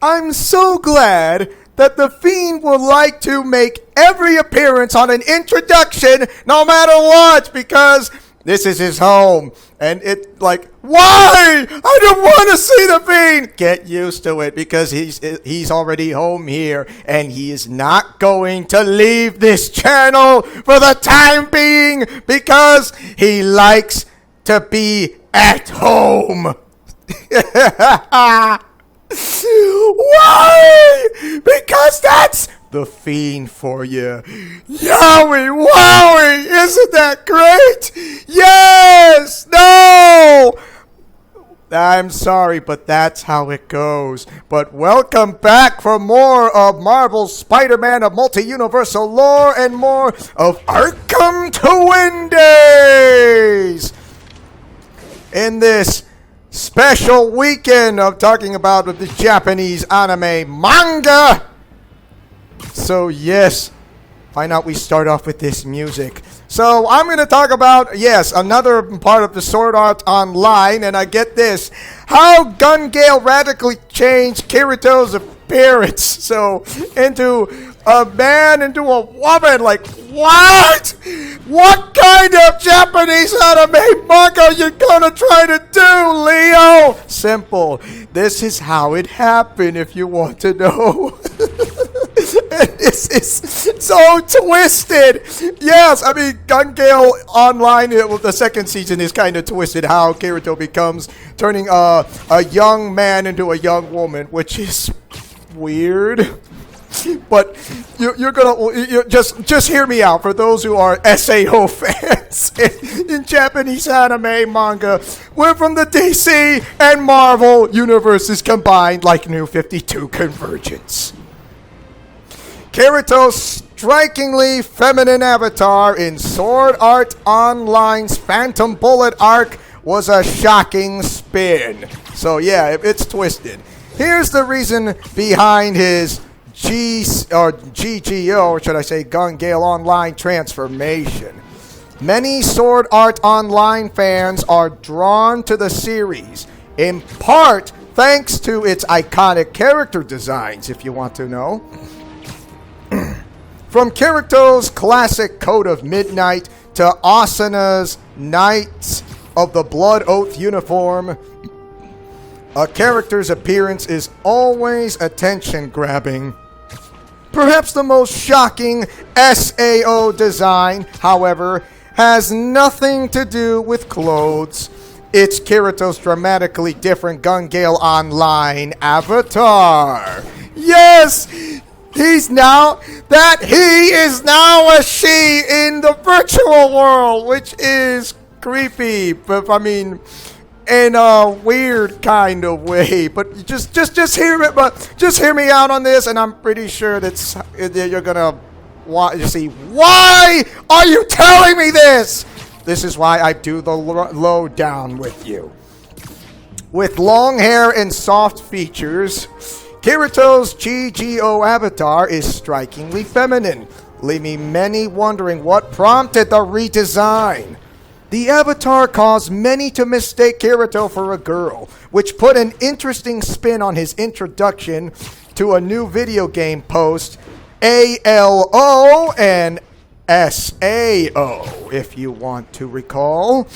I'm so glad that the Fiend would like to make every appearance on an introduction no matter what, because this is his home. And why? I don't want to see the Fiend. Get used to it, because he's already home here, and he is not going to leave this channel for the time being, because he likes to be at home. Why? Because that's the Fiend for you. Yowie, wowie, isn't that great? Yes! No! I'm sorry, but that's how it goes. But welcome back for more of Marvel's Spider-Man of multi-universal lore and more of Arkham to Win Days. In this special weekend of talking about the Japanese anime manga. So yes, find out we start off with this music. So I'm going to talk about, yes, another part of the Sword Art Online, and I get this. How Gale radically changed Kirito's appearance. So, into a man, into a woman, like, what? What kind of Japanese anime manga are you gonna try to do, Leo? Simple. This is how it happened, if you want to know. This is so twisted. Yes, I mean, Gale Online, the second season is kind of twisted. How Kirito becomes turning a young man into a young woman, which is weird. But you're gonna just hear me out. For those who are SAO fans in Japanese anime manga, we're from the DC and Marvel universes combined, like New 52 Convergence. Kirito's strikingly feminine avatar in Sword Art Online's Phantom Bullet arc was a shocking spin. So yeah, it's twisted. Here's the reason behind his GGO, or should I say Gale Online transformation. Many Sword Art Online fans are drawn to the series, in part thanks to its iconic character designs, if you want to know. From Kirito's classic coat of midnight to Asuna's Knights of the Blood Oath uniform, a character's appearance is always attention-grabbing. Perhaps the most shocking SAO design, however, has nothing to do with clothes. It's Kirito's dramatically different Gale Online avatar. Yes! He is now a she in the virtual world, which is creepy, but I mean, in a weird kind of way. But just hear me out on this, and I'm pretty sure that you're gonna want to see. Why are you telling me this? This is why I do the lowdown with you. With long hair and soft features, Kirito's GGO avatar is strikingly feminine, leaving many wondering what prompted the redesign. The avatar caused many to mistake Kirito for a girl, which put an interesting spin on his introduction to a new video game post, ALO and SAO, if you want to recall.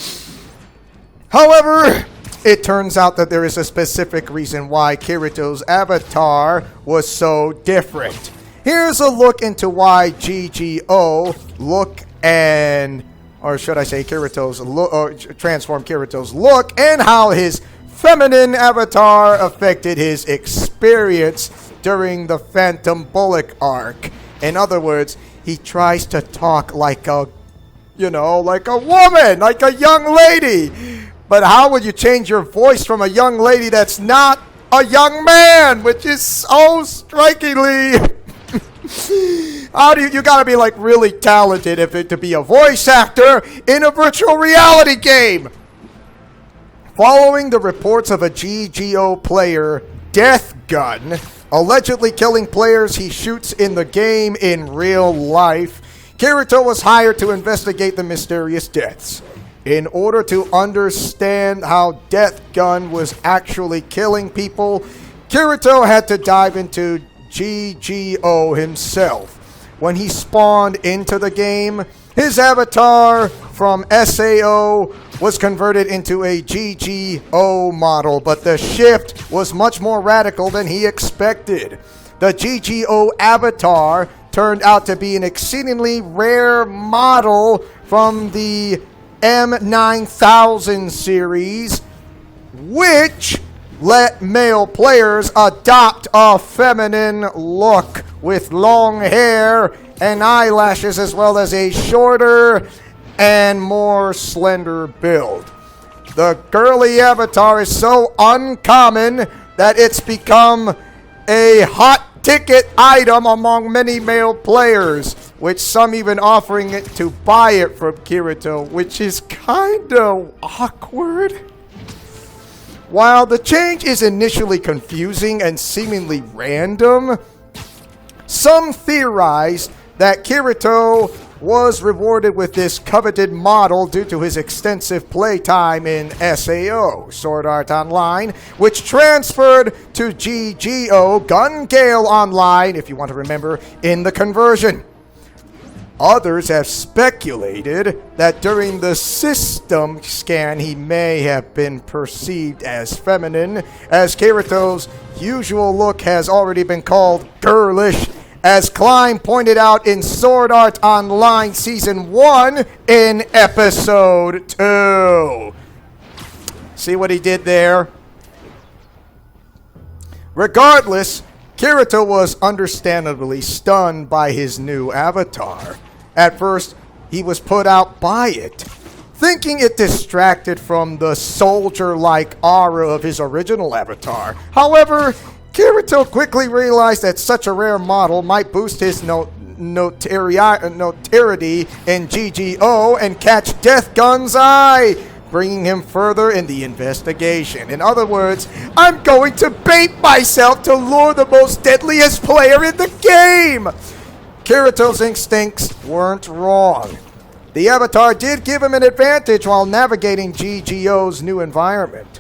However, it turns out that there is a specific reason why Kirito's avatar was so different. Here's a look into why GGO transform Kirito's look, and how his feminine avatar affected his experience during the Phantom Bullet arc. In other words, he tries to talk like a woman, like a young lady. But how would you change your voice from a young lady that's not a young man, which is so strikingly... you gotta be like really talented to be a voice actor in a virtual reality game. Following the reports of a GGO player, Death Gun, allegedly killing players he shoots in the game in real life, Kirito was hired to investigate the mysterious deaths. In order to understand how Death Gun was actually killing people, Kirito had to dive into GGO himself. When he spawned into the game, his avatar from SAO was converted into a GGO model, but the shift was much more radical than he expected. The GGO avatar turned out to be an exceedingly rare model from the M9000 series, which let male players adopt a feminine look with long hair and eyelashes, as well as a shorter and more slender build. The girly avatar is so uncommon that it's become a hot ticket item among many male players, with some even offering it to buy it from Kirito, which is kinda awkward. While the change is initially confusing and seemingly random, some theorized that Kirito was rewarded with this coveted model due to his extensive playtime in SAO, Sword Art Online, which transferred to GGO, Gale Online, if you want to remember, in the conversion. Others have speculated that during the system scan he may have been perceived as feminine, as Kirito's usual look has already been called girlish, as Klein pointed out in Sword Art Online Season 1 in Episode 2. See what he did there? Regardless, Kirito was understandably stunned by his new avatar. At first, he was put out by it, thinking it distracted from the soldier-like aura of his original avatar. However, Kirito quickly realized that such a rare model might boost his notoriety in GGO and catch Death Gun's eye, bringing him further in the investigation. In other words, I'm going to bait myself to lure the most deadliest player in the game! Kirito's instincts weren't wrong. The avatar did give him an advantage while navigating GGO's new environment.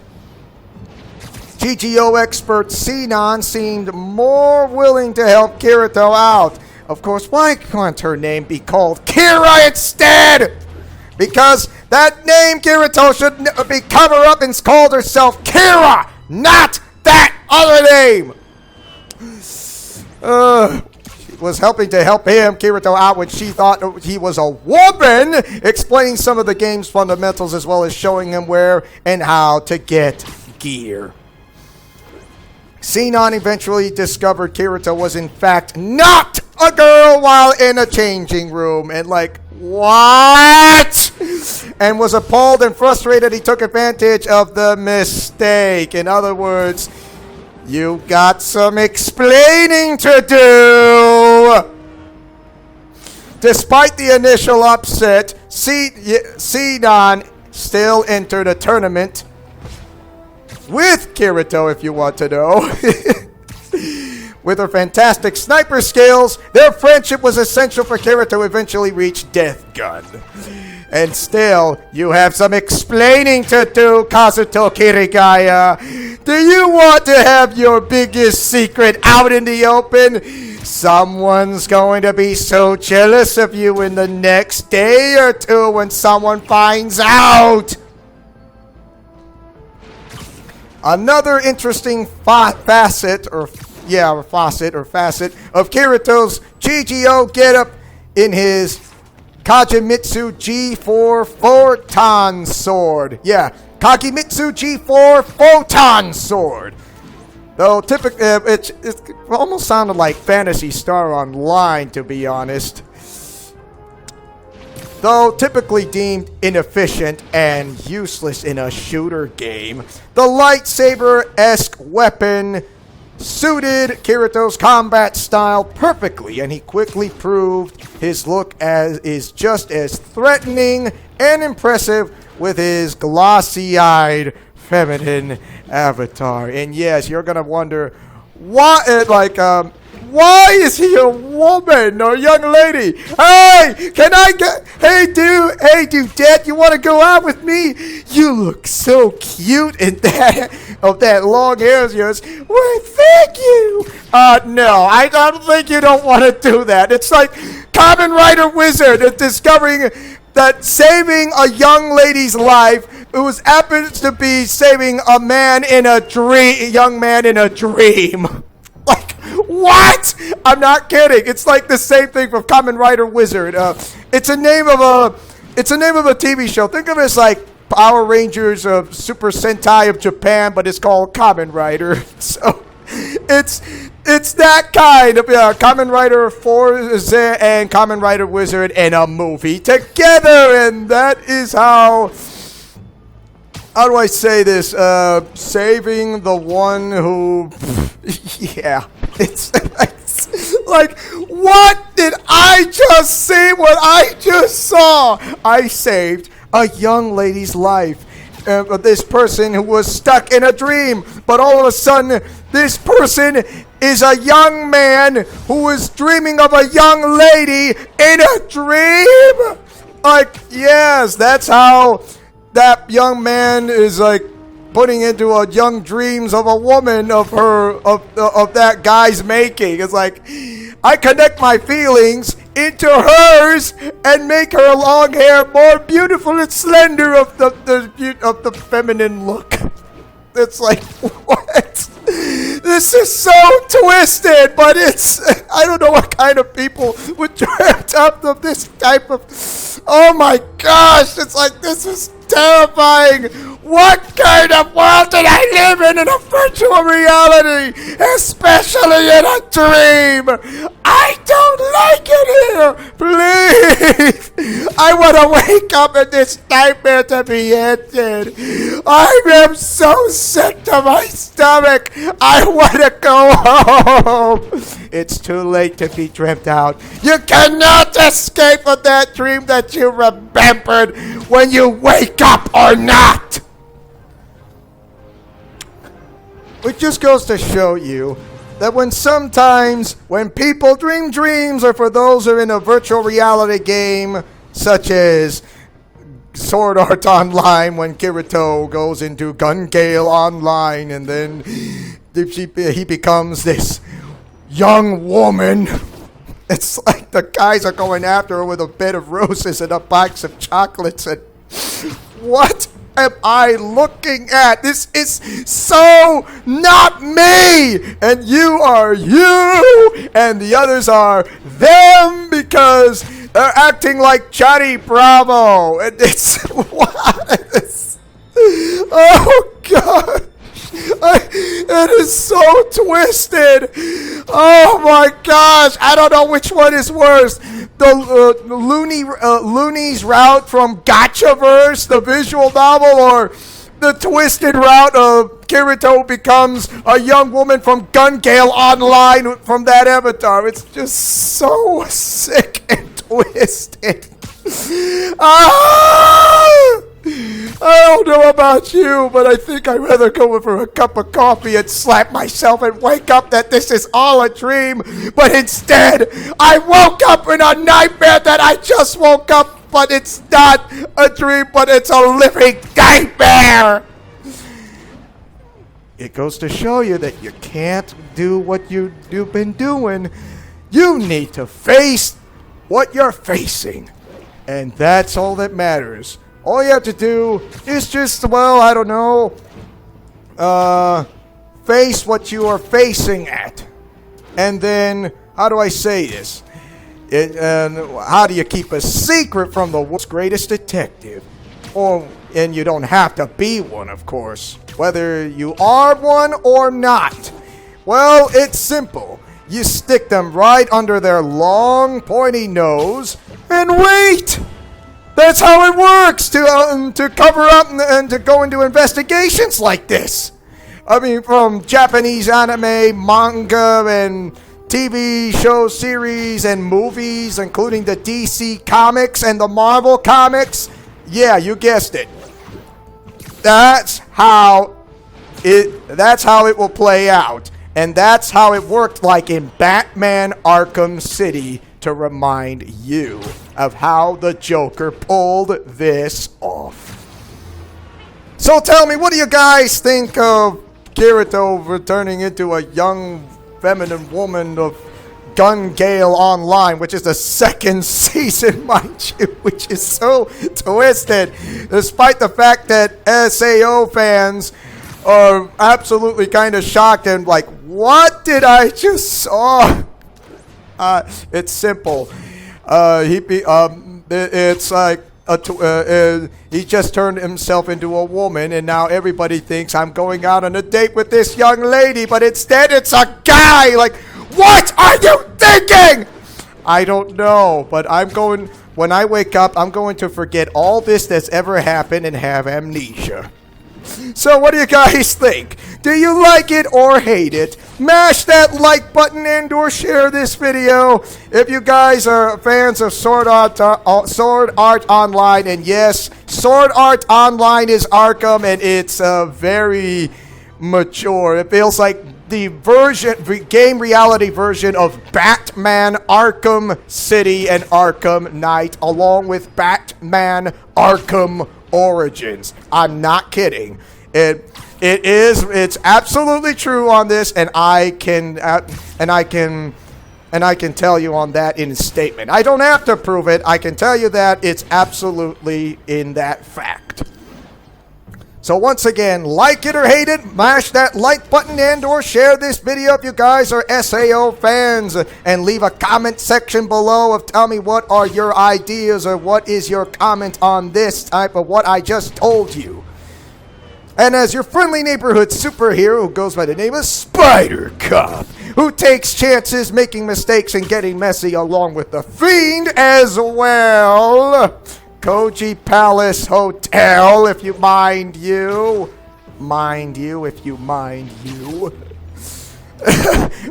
GGO expert Sinon seemed more willing to help Kirito out. Of course, why can't her name be called Kira instead? Because that name Kirito should be covered up and called herself Kira, not that other name. She was helping to help Kirito out when she thought he was a woman, explaining some of the game's fundamentals as well as showing him where and how to get gear. Sinon eventually discovered Kirito was in fact not a girl while in a changing room, and like, what? And was appalled and frustrated he took advantage of the mistake. In other words, you got some explaining to do. Despite the initial upset, Sinon still entered a tournament with Kirito, if you want to know. With her fantastic sniper skills, their friendship was essential for Kirito to eventually reach Death Gun. And still, you have some explaining to do, Kazuto Kirigaya. Do you want to have your biggest secret out in the open? Someone's going to be so jealous of you in the next day or two when someone finds out. Another interesting facet of Kirito's GGO getup in his Kagemitsu G4 Photon Sword. Yeah, Kagemitsu G4 Photon Sword. Though typically, it almost sounded like Phantasy Star Online, to be honest. Though typically deemed inefficient and useless in a shooter game, the lightsaber-esque weapon suited Kirito's combat style perfectly, and he quickly proved his look is just as threatening and impressive with his glossy-eyed feminine avatar. And yes, you're gonna wonder why, Why is he a woman or a young lady? Hey, can I get? Hey, dude, Dad, you want to go out with me? You look so cute in that long hair of yours. Well, thank you. No, I don't think you don't want to do that. It's like Kamen Rider Wizard is discovering that saving a young lady's life, it was happens to be saving a young man in a dream. Like, what? I'm not kidding. It's like the same thing from Kamen Rider Wizard. It's a name of a TV show. Think of it as like Power Rangers of Super Sentai of Japan, but it's called Kamen Rider. So it's that kind of Kamen Rider Forza and Kamen Rider Wizard in a movie together, and that is how do I say this? Saving the one who, yeah, it's like, what did I just see? What I just saw? I saved a young lady's life. This person who was stuck in a dream, but all of a sudden, this person is a young man who was dreaming of a young lady in a dream. Like, yes, that's how that young man is like putting into a young dreams of a woman of that guy's making. It's like, I connect my feelings into hers and make her long hair more beautiful and slender of the feminine look. It's like, what? This is so twisted, but I don't know what kind of people would dreamt up of this type of, oh my gosh, it's like, this is terrifying. What kind of world did I live in a virtual reality, especially in a dream? I don't like it here. Please. I want to wake up and this nightmare to be ended. I am so sick to my stomach. I want to go home. It's too late to be dreamt out. You cannot escape from that dream that you remembered when you wake up or not. It just goes to show you that when people dream dreams, or for those who are in a virtual reality game, such as Sword Art Online, when Kirito goes into Gale Online, and then he becomes this young woman. It's like the guys are going after her with a bed of roses and a box of chocolates, and what am I looking at? This is so not me! And you are you! And the others are them because they're acting like Johnny Bravo! And it's... what? Oh, God! It is so twisted! Oh my gosh! I don't know which one is worse. The Looney's route from Gotchaverse, the visual novel, or the twisted route of Kirito becomes a young woman from Gale Online from that avatar. It's just so sick and twisted. Ah! I don't know about you, but I think I'd rather go for a cup of coffee and slap myself and wake up that this is all a dream. But instead, I woke up in a nightmare that I just woke up, but it's not a dream, but it's a living nightmare. It goes to show you that you can't do what you've been doing. You need to face what you're facing. And that's all that matters. All you have to do is just, well, I don't know, face what you are facing at. And then, how do I say this? How do you keep a secret from the world's greatest detective? And you don't have to be one, of course, whether you are one or not. Well, it's simple. You stick them right under their long, pointy nose and wait. That's how it works to cover up and to go into investigations like this. I mean, from Japanese anime, manga, and TV show series and movies, including the DC comics and the Marvel comics. Yeah, you guessed it. That's how it will play out. And that's how it worked, like in Batman Arkham City, to remind you of how the Joker pulled this off. So tell me, what do you guys think of Kirito returning into a young feminine woman of Gale Online, which is the second season, mind you, which is so twisted, despite the fact that SAO fans are absolutely kind of shocked and like, what did I just saw? It's simple. It's like he just turned himself into a woman, and now everybody thinks I'm going out on a date with this young lady, but instead it's a guy. Like, what are you thinking? I don't know, but when I wake up, I'm going to forget all this that's ever happened and have amnesia. So what do you guys think? Do you like it or hate it? Mash that like button and or share this video. If you guys are fans of Sword Art Online, and yes, Sword Art Online is Arkham, and it's very mature. It feels like the game reality version of Batman Arkham City and Arkham Knight, along with Batman Arkham Origins. I'm not kidding. It's absolutely true on this, and I can tell you on that in a statement. I don't have to prove it. I can tell you that it's absolutely in that fact. So once again, like it or hate it, mash that like button and or share this video if you guys are SAO fans, and leave a comment section below of tell me what are your ideas or what is your comment on this type of what I just told you. And as your friendly neighborhood superhero who goes by the name of Spider Cop, who takes chances, making mistakes, and getting messy along with the Fiend as well, Koji Palace Hotel, if you mind you. Mind you, if you mind you.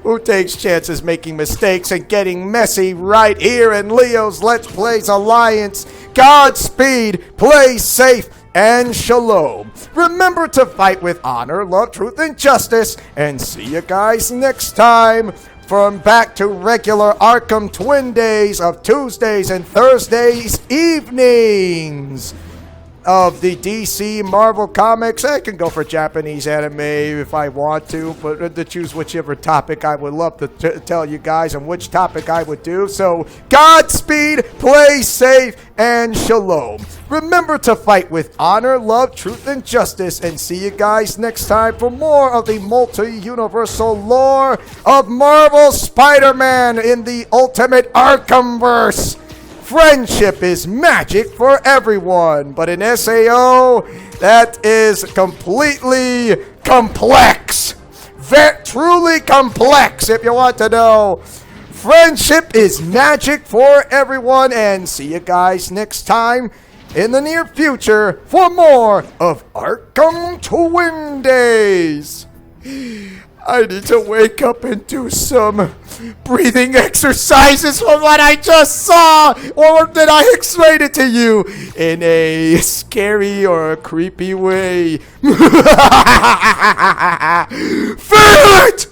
Who takes chances, making mistakes, and getting messy right here in Leo's Let's Plays Alliance. Godspeed, play safe, and shalom. Remember to fight with honor, love, truth, and justice, and see you guys next time from back to regular Arkham Twin Days of Tuesdays and Thursdays evenings of the DC Marvel Comics. I can go for Japanese anime if I want to, but to choose whichever topic I would love to tell you guys and which topic I would do. So, Godspeed, play safe, and shalom. Remember to fight with honor, love, truth, and justice, and see you guys next time for more of the multi-universal lore of Marvel Spider-Man in the Ultimate Arkhamverse. Friendship is magic for everyone, but in SAO, that is completely complex. Truly complex, if you want to know. Friendship is magic for everyone, and see you guys next time in the near future for more of Arkham Twin Days. I need to wake up and do some breathing exercises from what I just saw. Or did I explain it to you in a scary or a creepy way? Feel it!